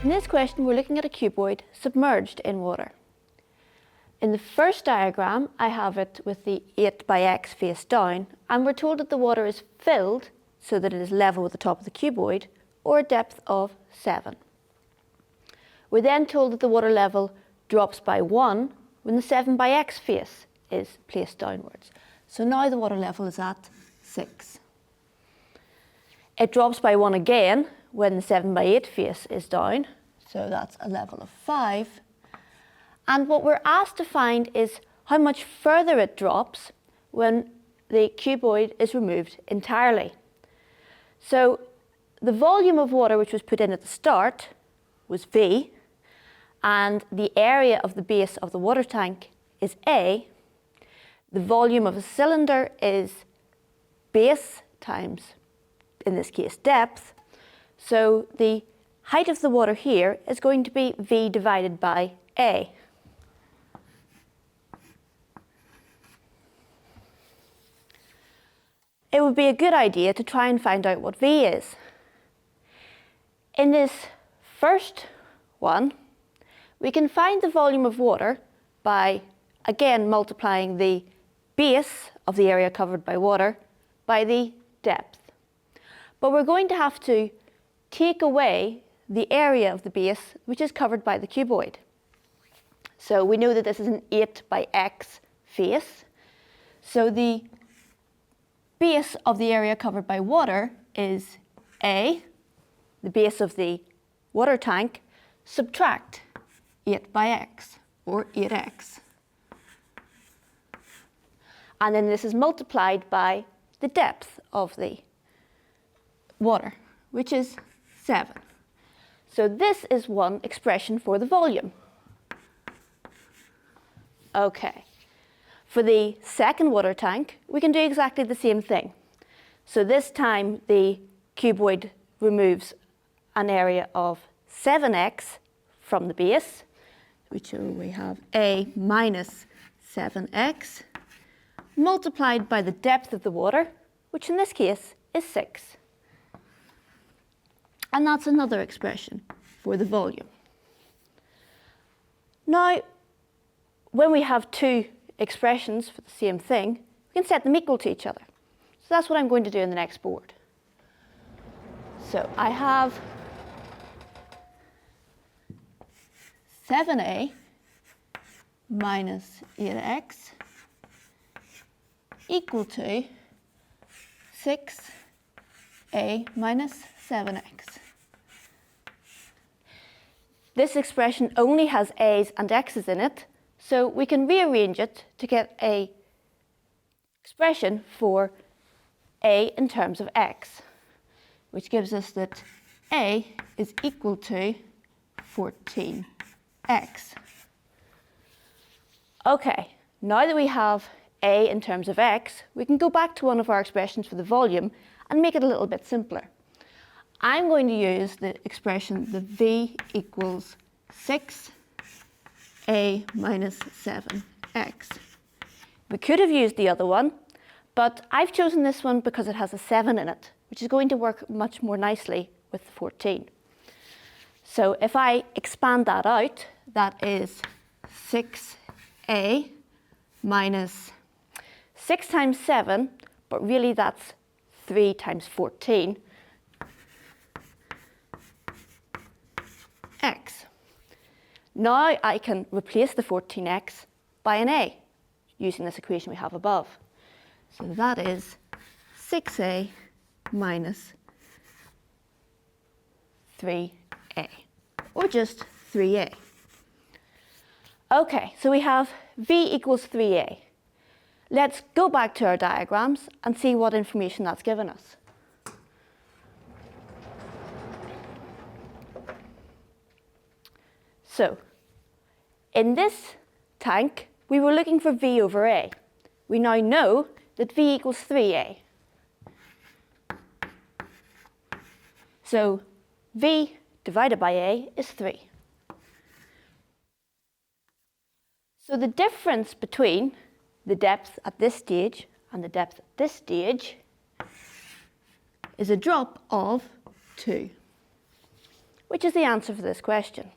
In this question, we're looking at a cuboid submerged in water. In the first diagram, I have it with the 8 by x face down, and we're told that the water is filled so that it is level with the top of the cuboid, or a depth of 7. We're then told that the water level drops by 1 when the 7 by x face is placed downwards. So now the water level is at 6. It drops by 1 again when the 7 by 8 face is down, so that's a level of 5. And what we're asked to find is how much further it drops when the cuboid is removed entirely. So the volume of water which was put in at the start was V, and the area of the base of the water tank is A. The volume of a cylinder is base times, in this case, depth. So the height of the water here is going to be V divided by A. It would be a good idea to try and find out what V is. In this first one, we can find the volume of water by, again, multiplying the base of the area covered by water by the depth. But we're going to have to take away the area of the base which is covered by the cuboid. So we know that this is an 8 by x face. So the base of the area covered by water is A, the base of the water tank, subtract 8 by x, or 8x. And then this is multiplied by the depth of the water, which is 7. So this is one expression for the volume. Okay. For the second water tank, we can do exactly the same thing. So this time the cuboid removes an area of 7x from the base, which we have A minus 7x, multiplied by the depth of the water, which in this case is 6. And that's another expression for the volume. Now, when we have two expressions for the same thing, we can set them equal to each other. So that's what I'm going to do in the next board. So I have 7a minus 8x equal to 6a minus 7x. This expression only has a's and x's in it, so we can rearrange it to get an expression for a in terms of x, which gives us that a is equal to 14x. Okay, now that we have a in terms of x, we can go back to one of our expressions for the volume and make it a little bit simpler. I'm going to use the expression the v equals 6a minus 7x. We could have used the other one, but I've chosen this one because it has a 7 in it, which is going to work much more nicely with the 14. So if I expand that out, that is 6a minus 6 times 7, but really that's 3 times 14, x. Now I can replace the 14x by an a, using this equation we have above. So that is 6a minus 3a, or just 3a. Okay, so we have v equals 3a. Let's go back to our diagrams and see what information that's given us. So, in this tank, we were looking for v over a. We now know that v equals 3a. So, v divided by a is 3. So the difference between the depth at this stage and the depth at this stage is a drop of 2. which is the answer for this question.